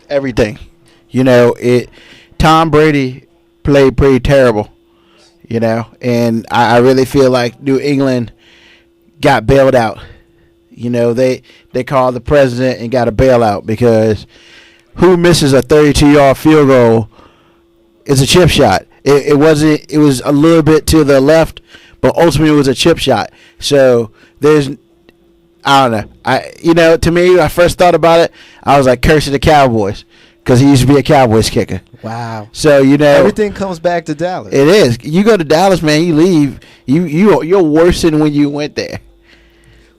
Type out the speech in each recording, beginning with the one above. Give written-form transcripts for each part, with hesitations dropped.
everything. Tom Brady played pretty terrible, and I really feel like New England got bailed out. They called the president and got a bailout because who misses a 32-yard field goal is a chip shot. It was a little bit to the left, but ultimately it was a chip shot. So I don't know. To me, when I first thought about it, I was like cursing the Cowboys because he used to be a Cowboys kicker. Wow. So everything comes back to Dallas. It is. You go to Dallas, man. You leave. You're worse than when you went there.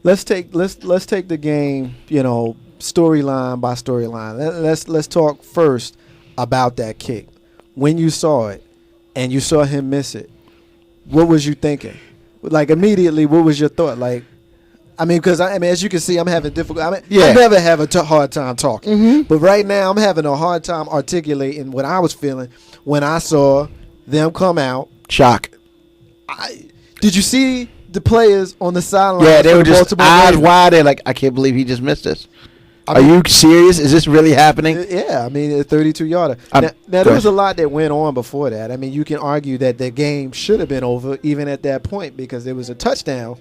Let's take the game, storyline by storyline. Let's talk first about that kick. When you saw it and you saw him miss it, what was you thinking? Like immediately, what was your thought? Like, because as you can see, I'm having difficulty. I never have a hard time talking, but right now I'm having a hard time articulating what I was feeling when I saw them come out. Shock. Did you see the players on the sideline? Yeah, they were just eyes wide. They're like, I can't believe he just missed this. Are you serious? Is this really happening? Yeah, a 32-yarder. Now there was a lot that went on before that. You can argue that the game should have been over even at that point because there was a touchdown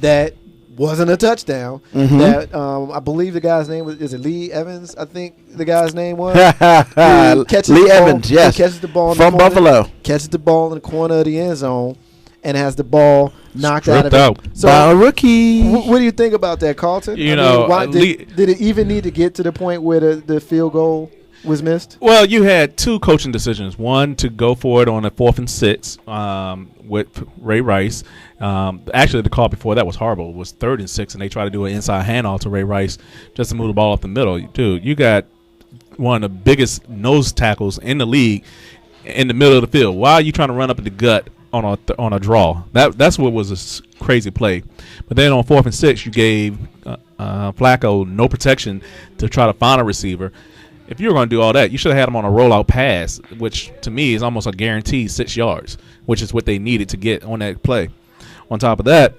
that wasn't a touchdown. That I believe the guy's name is it Lee Evans? I think the guy's name was Lee Evans. Yes, he catches the ball from Buffalo. Catches the ball in the corner of the end zone and has the ball knocked out of it. So, by a rookie. What do you think about that, Carlton? Did it even need to get to the point where the field goal was missed? Well, you had two coaching decisions. One, to go for it on a 4th and 6 with Ray Rice. Actually, the call before that was horrible. It was 3rd and 6, and they tried to do an inside handoff to Ray Rice just to move the ball up the middle. Dude, you got one of the biggest nose tackles in the league in the middle of the field. Why are you trying to run up in the gut on a draw? That's what was a crazy play. But then on 4th and 6, you gave Flacco no protection to try to find a receiver. If you were going to do all that, you should have had him on a rollout pass, which to me is almost a guaranteed 6 yards, which is what they needed to get on that play. On top of that,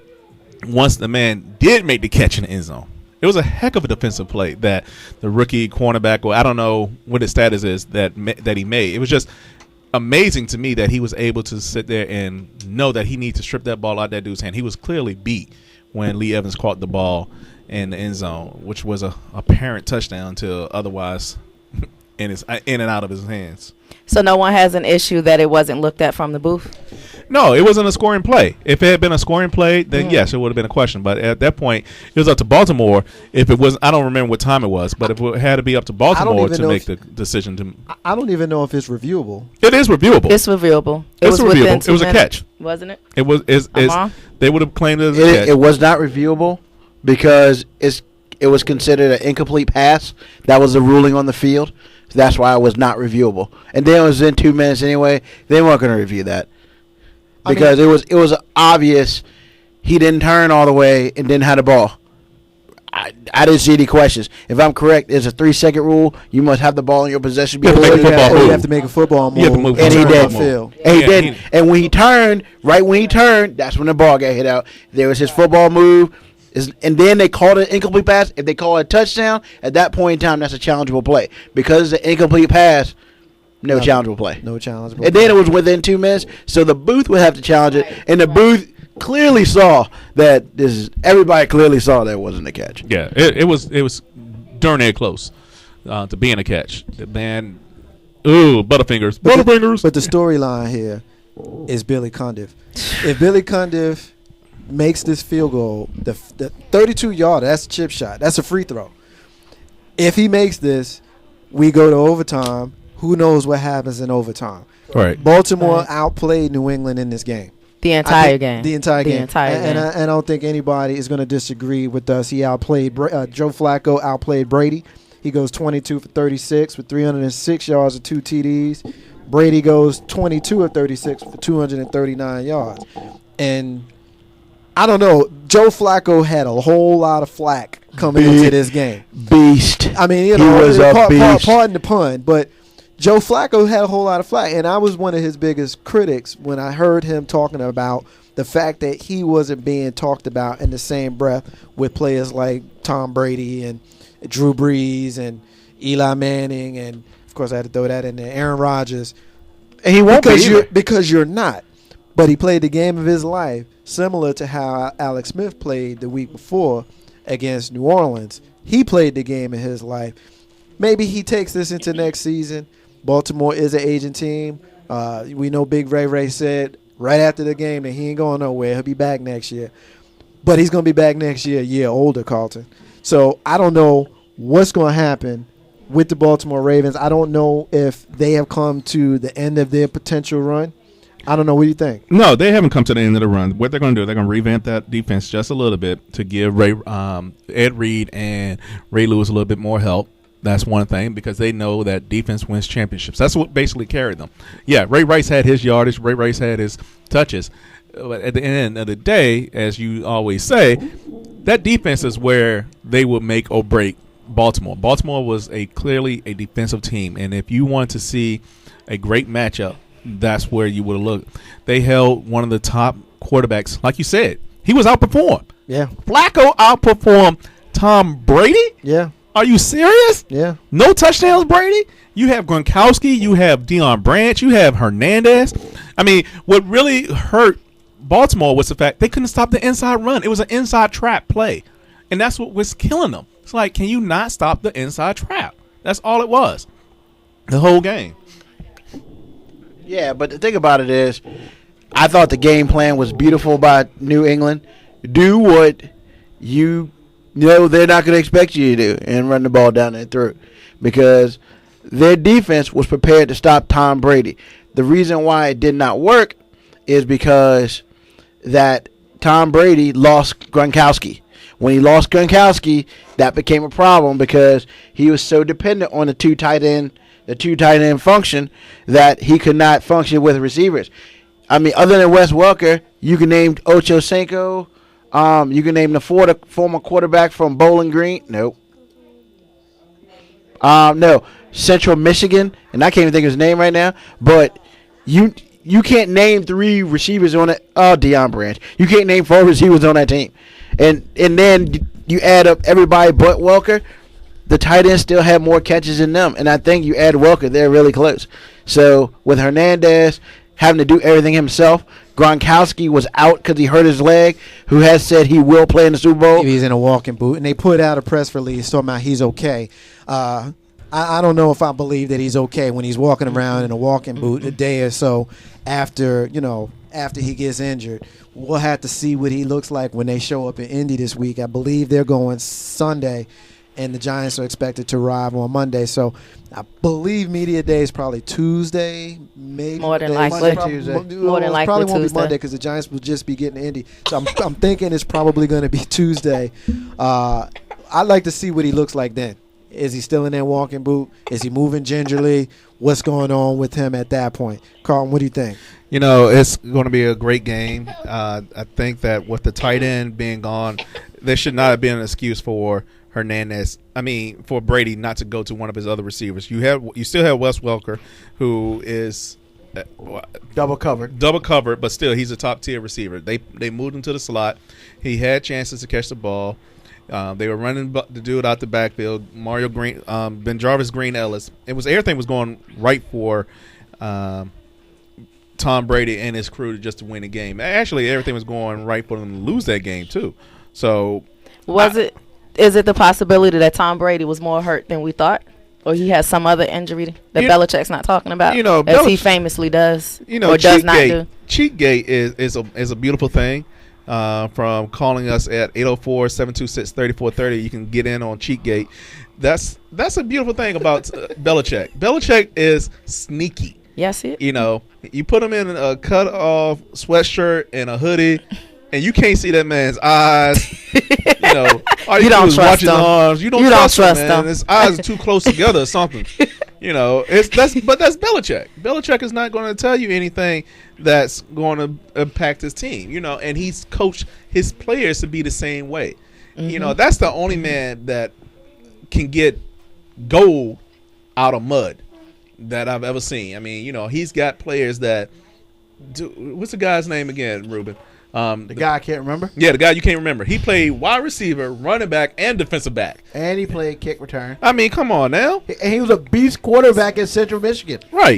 once the man did make the catch in the end zone, it was a heck of a defensive play that the rookie cornerback, or I don't know what his status is, that he made. It was just amazing to me that he was able to sit there and know that he needs to strip that ball out that dude's hand. He was clearly beat when Lee Evans caught the ball in the end zone, which was a apparent touchdown to otherwise in and out of his hands. So no one has an issue that it wasn't looked at from the booth? No, it wasn't a scoring play. If it had been a scoring play, then yes, it would have been a question. But at that point, it was up to Baltimore. If it was, I don't remember what time it was, but if it had to be up to Baltimore to make the decision to. I don't even know if it's reviewable. It is reviewable. It's reviewable. It was reviewable. It was a catch, wasn't it? It was. They would have claimed it as a catch. It was not reviewable because it was considered an incomplete pass. That was the ruling on the field. So that's why it was not reviewable. And then it was in 2 minutes anyway. They weren't going to review that because it was obvious he didn't turn all the way and didn't have the ball. I didn't see any questions. If I'm correct, there's a 3-second rule. You must have the ball in your possession. You have to make a football move. You have to move. And he did. And he did. And when he turned, that's when the ball got hit out. There was his football move. And then they called it an incomplete pass. If they call it a touchdown, at that point in time, that's a challengeable play. Because it's an incomplete pass, no challengeable play. No challengeable And then it was within 2 minutes, so the booth would have to challenge it. And the booth clearly saw that everybody clearly saw that it wasn't a catch. Yeah, it was darn near close to being a catch. The man, Butterfingers. But the storyline here is Billy Cundiff. If Billy Cundiff makes this field goal, the 32-yarder, that's a chip shot. That's a free throw. If he makes this, we go to overtime. Who knows what happens in overtime? Right. Baltimore outplayed New England in this game. The entire game. And I don't think anybody is going to disagree with us. He outplayed Joe Flacco outplayed Brady. He goes 22 for 36 with 306 yards and 2 TDs. Brady goes 22 of 36 for 239 yards. And I don't know. Joe Flacco had a whole lot of flack coming into this game. Beast. He was a beast. Pardon the pun, but Joe Flacco had a whole lot of flack, and I was one of his biggest critics when I heard him talking about the fact that he wasn't being talked about in the same breath with players like Tom Brady and Drew Brees and Eli Manning, and of course I had to throw that in there, Aaron Rodgers. And he won't because you're not. But he played the game of his life, similar to how Alex Smith played the week before against New Orleans. He played the game of his life. Maybe he takes this into next season. Baltimore is an aging team. We know Big Ray said right after the game that he ain't going nowhere. He'll be back next year. But he's going to be back next year, a year older, Carlton. So I don't know what's going to happen with the Baltimore Ravens. I don't know if they have come to the end of their potential run. I don't know. What do you think? No, they haven't come to the end of the run. What they're going to do, they're going to revamp that defense just a little bit to give Ed Reed and Ray Lewis a little bit more help. That's one thing, because they know that defense wins championships. That's what basically carried them. Yeah, Ray Rice had his yardage. Ray Rice had his touches. But at the end of the day, as you always say, that defense is where they will make or break Baltimore. Baltimore was clearly a defensive team, and if you want to see a great matchup, that's where you would look. They held one of the top quarterbacks, like you said. He was outperformed. Yeah. Flacco outperformed Tom Brady? Yeah. Are you serious? Yeah. No touchdowns, Brady? You have Gronkowski, you have Deion Branch, you have Hernandez. I mean, what really hurt Baltimore was the fact they couldn't stop the inside run. It was an inside trap play. And that's what was killing them. It's like, can you not stop the inside trap? That's all it was. The whole game. Yeah, but the thing about it is, I thought the game plan was beautiful by New England. Do what you know they're not going to expect you to do and run the ball down their throat, because their defense was prepared to stop Tom Brady. The reason why it did not work is because that Tom Brady lost Gronkowski. When he lost Gronkowski, that became a problem because he was so dependent on the two tight end function that he could not function with receivers. I mean, other than Wes Welker, you can name Ocho Cinco. You can name the former quarterback from Bowling Green. Nope. No. Central Michigan, and I can't even think of his name right now. But you can't name three receivers on it. Oh, Deion Branch. You can't name four receivers on that team. And then you add up everybody but Welker. The tight end still had more catches than them. And I think you add Welker, they're really close. So with Hernandez having to do everything himself, Gronkowski was out because he hurt his leg, who has said he will play in the Super Bowl. He's in a walking boot. And they put out a press release talking about he's okay. I don't know if I believe that he's okay when he's walking around in a walking boot a day or so after he gets injured. We'll have to see what he looks like when they show up in Indy this week. I believe they're going Sunday, and the Giants are expected to arrive on Monday. So I believe media day is probably Tuesday, maybe More than Monday. likely. Tuesday. More than likely probably won't Tuesday. be Monday because the Giants will just be getting Indy. So I'm thinking it's probably going to be Tuesday. I'd like to see what he looks like then. Is he still in that walking boot? Is he moving gingerly? What's going on with him at that point? Carlton, what do you think? You know, it's going to be a great game. I think that with the tight end being gone, there should not have been an excuse for for Brady not to go to one of his other receivers. You still have Wes Welker, who is Double covered, but still he's a top tier receiver. They moved him to the slot. He had chances to catch the ball. They were running the dude out the backfield. Mario Green, Ben Jarvis, Green Ellis. Everything was going right for Tom Brady and his crew just to win the game. Actually, everything was going right for them to lose that game too. So, is it the possibility that Tom Brady was more hurt than we thought, or he has some other injury that Belichick's not talking about? As he famously does, or does not do. Cheatgate is a beautiful thing. From calling us at 804-726-3430, you can get in on Cheatgate. That's a beautiful thing about Belichick. Belichick is sneaky. Yes, it. You put him in a cut-off sweatshirt and a hoodie, and you can't see that man's eyes. All you don't do is trust watch his him. arms. You don't trust him, man. him. His eyes are too close together or something. But that's Belichick. Belichick is not going to tell you anything that's going to impact his team. And he's coached his players to be the same way. Mm-hmm. That's the only man that can get gold out of mud that I've ever seen. I mean, he's got players that do. What's the guy's name again, Ruben? The guy I can't remember. Yeah, the guy you can't remember. He played wide receiver, running back, and defensive back. And he played kick return. I mean, come on now. And he was a beast quarterback in Central Michigan. Right.